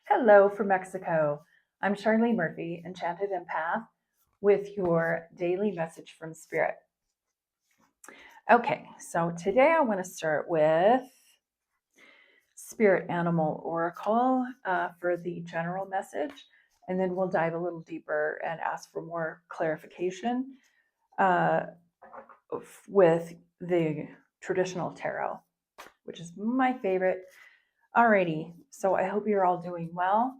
Hello from Mexico. I'm Charlene Murphy, Enchanted Empath, with your daily message from Spirit. Okay, so today I want to start with Spirit Animal Oracle for the general message, and then we'll dive a little deeper and ask for more clarification with the traditional tarot, which is my favorite. Alrighty, so I hope you're all doing well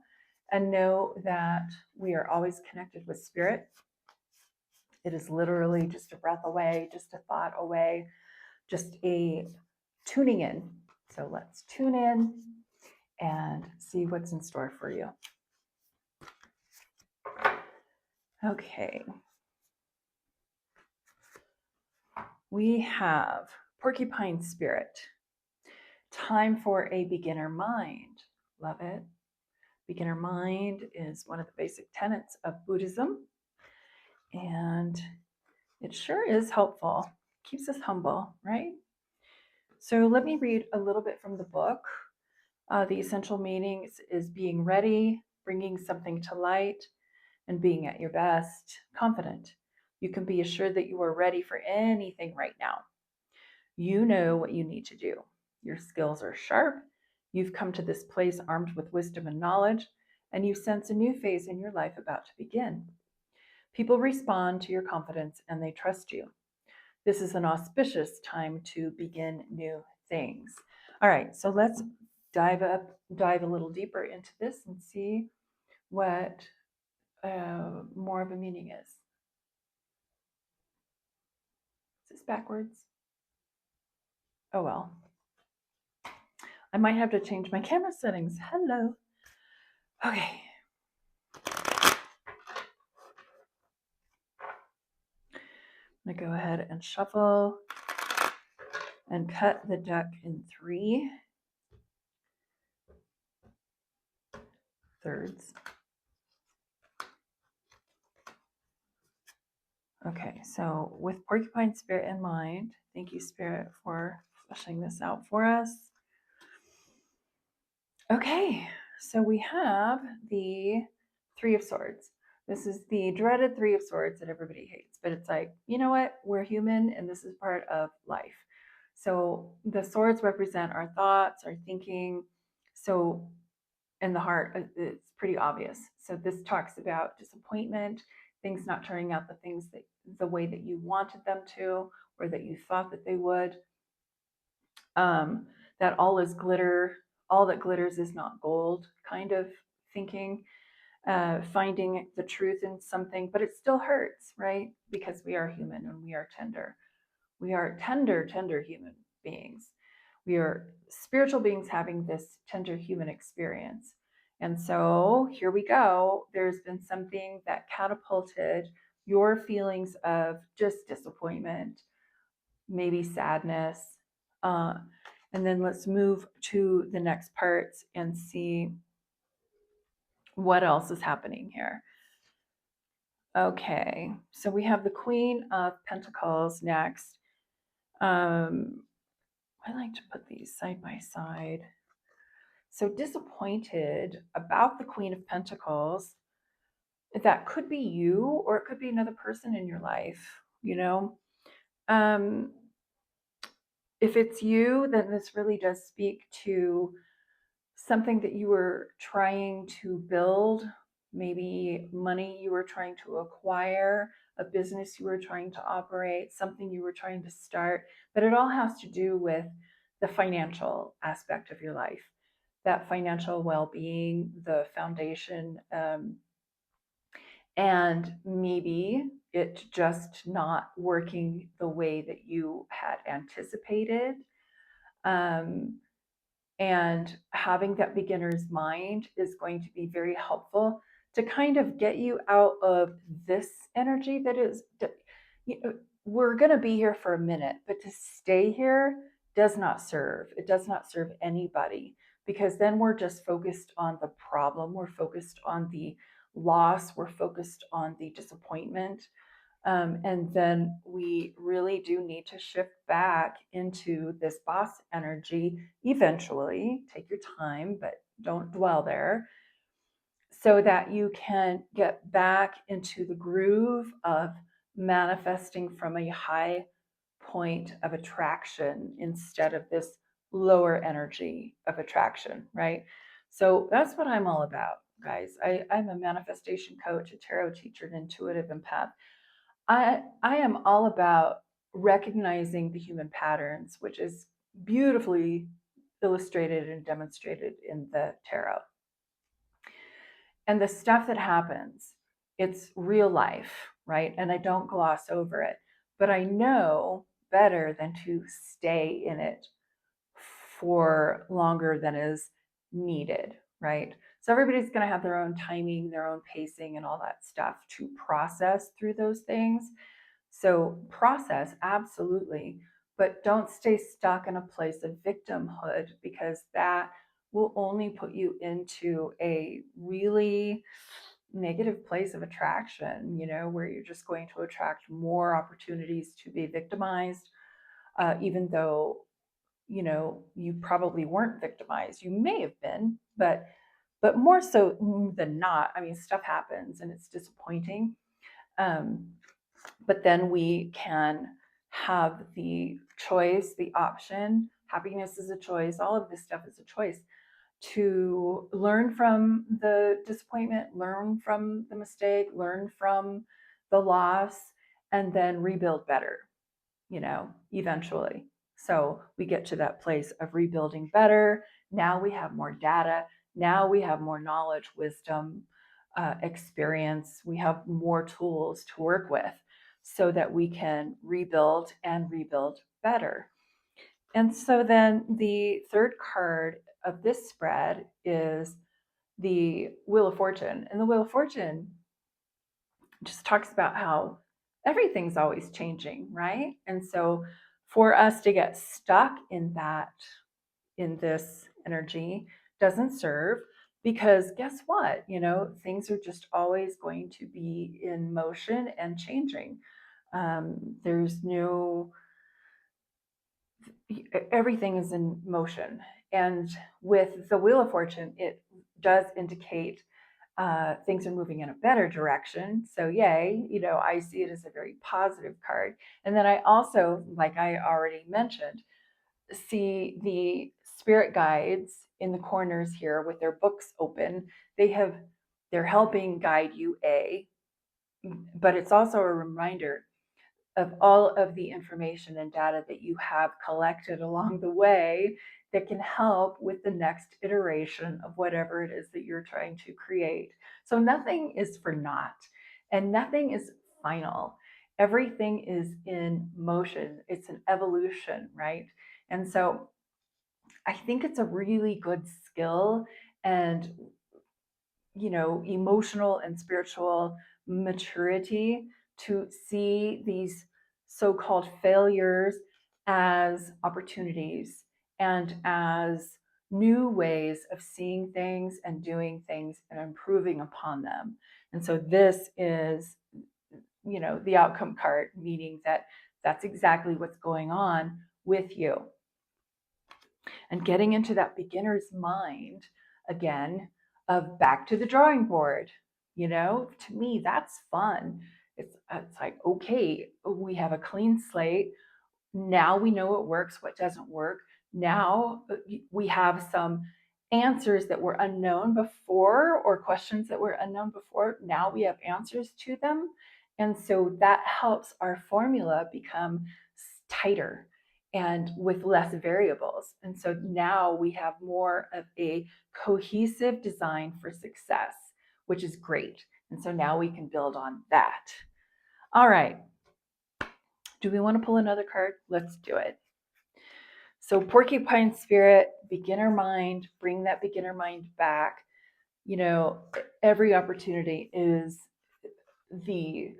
and know that we are always connected with Spirit. It is literally just a breath away, just a thought away, just a tuning in. So let's tune in and see what's in store for you. Okay. We have Porcupine Spirit. Time for a beginner mind. Love it. Beginner mind is one of the basic tenets of Buddhism. And it sure is helpful. Keeps us humble, right? So let me read a little bit from the book. The essential meanings is being ready, bringing something to light, and being at your best, confident. You can be assured that you are ready for anything right now. You know what you need to do. Your skills are sharp. You've come to this place armed with wisdom and knowledge, and you sense a new phase in your life about to begin. People respond to your confidence and they trust you. This is an auspicious time to begin new things. All right, so let's dive a little deeper into this and see what more of a meaning is. Is this backwards? Oh well. I might have to change my camera settings. Hello. Okay. I'm gonna go ahead and shuffle and cut the deck in 3/3. Okay, so with Porcupine Spirit in mind, thank you, Spirit, for fleshing this out for us. Okay, so we have the Three of Swords. This is the dreaded Three of Swords that everybody hates, but it's like, you know what? We're human and this is part of life. So the swords represent our thoughts, our thinking. So in the heart, it's pretty obvious. So this talks about disappointment, things not turning out the way that you wanted them to, or that you thought that they would. That all is glitter, all that glitters is not gold kind of thinking. Finding the truth in something, but it still hurts, right? Because we are human and we are tender. We are tender human beings. We are spiritual beings having this tender human experience. And so here we go. There's been something that catapulted your feelings of just disappointment, maybe sadness. And then let's move to the next parts and see what else is happening here. Okay, so we have the Queen of Pentacles next. I like to put these side by side. So disappointed about the Queen of Pentacles. That could be you, or it could be another person in your life, you know. If it's you, then this really does speak to something that you were trying to build, maybe money you were trying to acquire, a business you were trying to operate, something you were trying to start, but it all has to do with the financial aspect of your life, that financial well-being, the foundation, and maybe it just not working the way that you had anticipated. And having that beginner's mind is going to be very helpful to kind of get you out of this energy that is, you know, we're going to be here for a minute, but to stay here does not serve. It does not serve anybody, because then we're just focused on the problem. We're focused on the loss. We're focused on the disappointment. And then we really do need to shift back into this boss energy eventually. Take your time, but don't dwell there. so that you can get back into the groove of manifesting from a high point of attraction instead of this lower energy of attraction, right? So that's what I'm all about, guys. I'm a manifestation coach, a tarot teacher, an intuitive empath. I am all about recognizing the human patterns, which is beautifully illustrated and demonstrated in the tarot. And the stuff that happens, it's real life, right? And I don't gloss over it, but I know better than to stay in it for longer than is needed, right? So everybody's going to have their own timing, their own pacing, and all that stuff to process through those things. So process, absolutely, but don't stay stuck in a place of victimhood, because that will only put you into a really negative place of attraction, where you're just going to attract more opportunities to be victimized, even though, you probably weren't victimized. You may have been, but more so than not. I mean, stuff happens and it's disappointing. But then we can have the choice, the option. Happiness is a choice. All of this stuff is a choice to learn from the disappointment, learn from the mistake, learn from the loss, and then rebuild better, eventually. So we get to that place of rebuilding better. Now we have more data. Now we have more knowledge, wisdom, experience. We have more tools to work with so that we can rebuild and rebuild better. And so then the third card of this spread is the Wheel of Fortune. And the Wheel of Fortune just talks about how everything's always changing, right? And so for us to get stuck in this energy doesn't serve, because guess what? Things are just always going to be in motion and changing. There's no, everything is in motion. And with the Wheel of Fortune, it does indicate things are moving in a better direction. So yay, I see it as a very positive card. And then I also, like I already mentioned, see the spirit guides in the corners here with their books open. They're helping guide you, but it's also a reminder of all of the information and data that you have collected along the way that can help with the next iteration of whatever it is that you're trying to create. So nothing is for naught and nothing is final. Everything is in motion. It's an evolution, right? And so I think it's a really good skill and, emotional and spiritual maturity to see these so-called failures as opportunities and as new ways of seeing things and doing things and improving upon them. And so this is, the outcome card, meaning that that's exactly what's going on with you. And getting into that beginner's mind again of back to the drawing board, to me, that's fun. It's like, okay, we have a clean slate. Now we know what works, what doesn't work. Now we have some answers that were unknown before, or questions that were unknown before. Now we have answers to them. And so that helps our formula become tighter and with less variables. And so now we have more of a cohesive design for success, which is great. And so now we can build on that. All right. Do we want to pull another card? Let's do it. So porcupine spirit, beginner mind, bring that beginner mind back. Every opportunity is the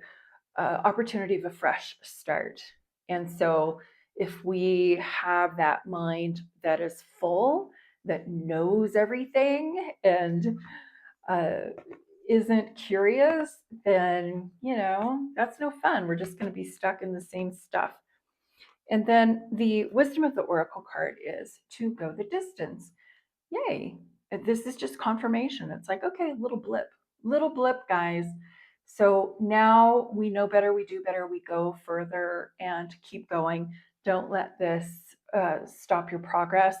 opportunity of a fresh start. And so if we have that mind that is full, that knows everything and isn't curious, then, that's no fun. We're just going to be stuck in the same stuff. And then the wisdom of the oracle card is to go the distance. Yay. This is just confirmation. It's like, okay, little blip. little blip, guys. So now we know better, we do better, we go further and keep going. Don't let this stop your progress.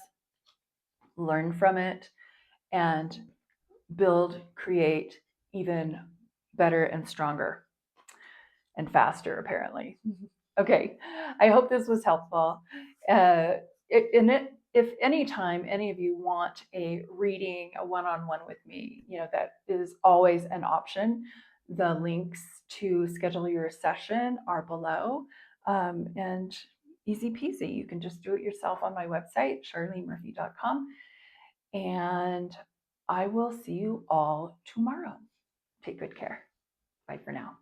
Learn from it and build, create even better and stronger and faster, apparently. Okay, I hope this was helpful. If anytime any of you want a reading, a one-on-one with me, that is always an option. The links to schedule your session are below, and easy peasy. You can just do it yourself on my website, charlenemurphy.com, and I will see you all tomorrow. Take good care. Bye for now.